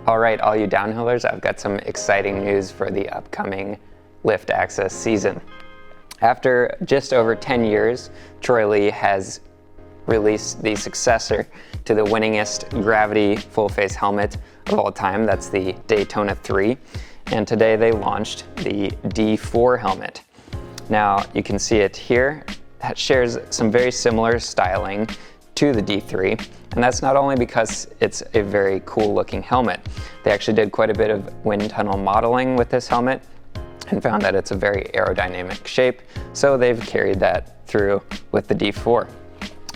All right, all you downhillers, I've got some exciting news for the upcoming lift access season. After just over 10 years, Troy Lee has released the successor to the winningest gravity full face helmet of all time. That's the Daytona 3. And today they launched the D4 helmet. Now you can see it here. It shares some very similar styling to the D3, and that's not only because it's a very cool looking helmet. They actually did quite a bit of wind tunnel modeling with this helmet and found that it's a very aerodynamic shape, so they've carried that through with the D4.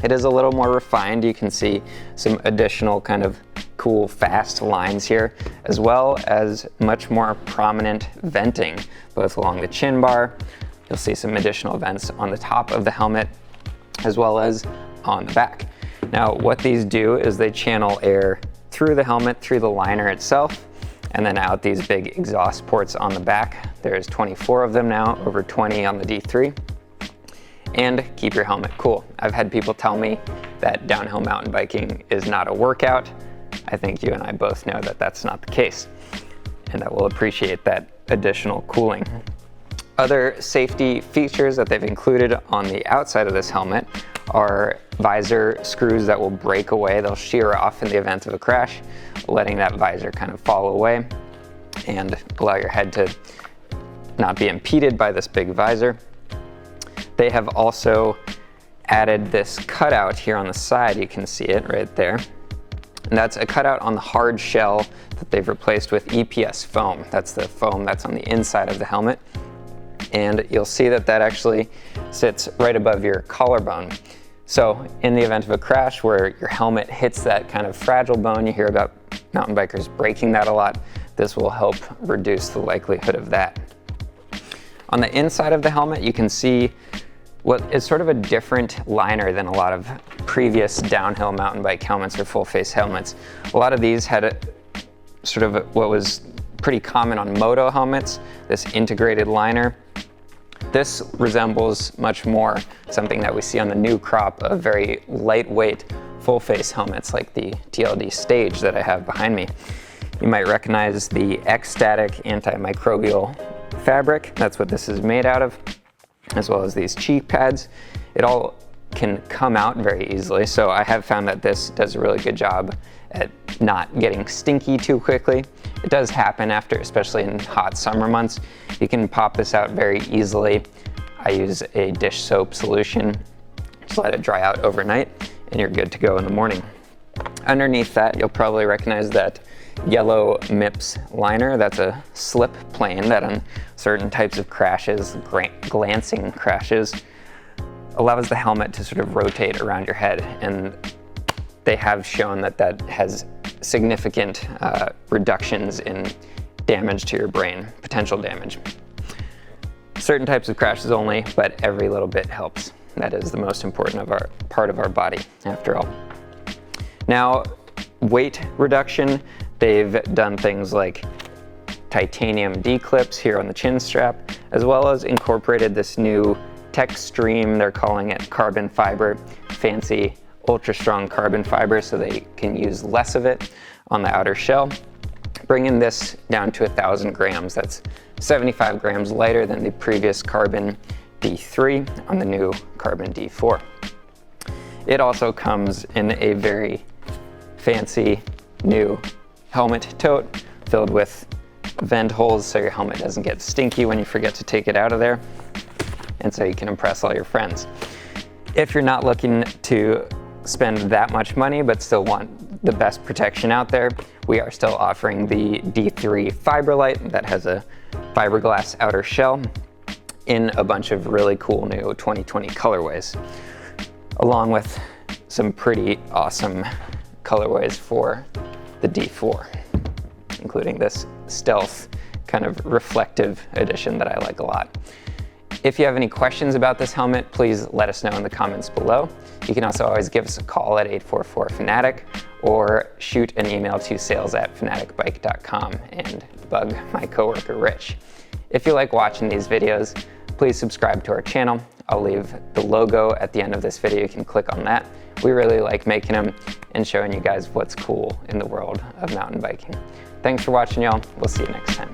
It is a little more refined. You can see some additional kind of cool fast lines here, as well as much more prominent venting, both along the chin bar. You'll see some additional vents on the top of the helmet, as well as on the back. Now, what these do is they channel air through the helmet, through the liner itself, and then out these big exhaust ports on the back. There's 24 of them now, over 20 on the D3, and keep your helmet cool. I've had people tell me that downhill mountain biking is not a workout. I think you and I both know that that's not the case, and that we'll appreciate that additional cooling. Other safety features that they've included on the outside of this helmet are visor screws that will break away. They'll shear off in the event of a crash, letting that visor kind of fall away and allow your head to not be impeded by this big visor. They have also added this cutout here on the side. You can see it right there. And that's a cutout on the hard shell that they've replaced with EPS foam. That's the foam that's on the inside of the helmet. And you'll see that that actually sits right above your collarbone. So in the event of a crash where your helmet hits that kind of fragile bone, you hear about mountain bikers breaking that a lot, this will help reduce the likelihood of that. On the inside of the helmet, you can see what is sort of a different liner than a lot of previous downhill mountain bike helmets or full face helmets. A lot of these had a sort of what was pretty common on moto helmets, this integrated liner. This resembles much more something that we see on the new crop of very lightweight full face helmets like the TLD Stage that I have behind me. You might recognize the X-Static antimicrobial fabric. That's what this is made out of, as well as these cheek pads. It all can come out very easily, so I have found that this does a really good job at not getting stinky too quickly. It does happen after, especially in hot summer months. You can pop this out very easily. I use a dish soap solution, just let it dry out overnight, and you're good to go in the morning. Underneath that, you'll probably recognize that yellow MIPS liner. That's a slip plane that on certain types of crashes, glancing crashes, allows the helmet to sort of rotate around your head, and they have shown that that has significant reductions in damage to your brain, potential damage. Certain types of crashes only, but every little bit helps. That is the most important of our part of our body, after all. Now, weight reduction, they've done things like titanium D-clips here on the chin strap, as well as incorporated this new Techstream, they're calling it carbon fiber, fancy ultra strong carbon fiber, so they can use less of it on the outer shell, bringing this down to 1,000 grams. That's 75 grams lighter than the previous carbon D3 on the new carbon D4. It also comes in a very fancy new helmet tote filled with vent holes so your helmet doesn't get stinky when you forget to take it out of there, and so you can impress all your friends. If you're not looking to spend that much money but still want the best protection out there, we are still offering the D3 Fiberlight that has a fiberglass outer shell in a bunch of really cool new 2020 colorways, along with some pretty awesome colorways for the D4, including this stealth kind of reflective edition that I like a lot. If you have any questions about this helmet, please let us know in the comments below. You can also always give us a call at 844-FANATIC or shoot an email to sales@fanaticbike.com and bug my coworker Rich. If you like watching these videos, please subscribe to our channel. I'll leave the logo at the end of this video. You can click on that. We really like making them and showing you guys what's cool in the world of mountain biking. Thanks for watching, y'all. We'll see you next time.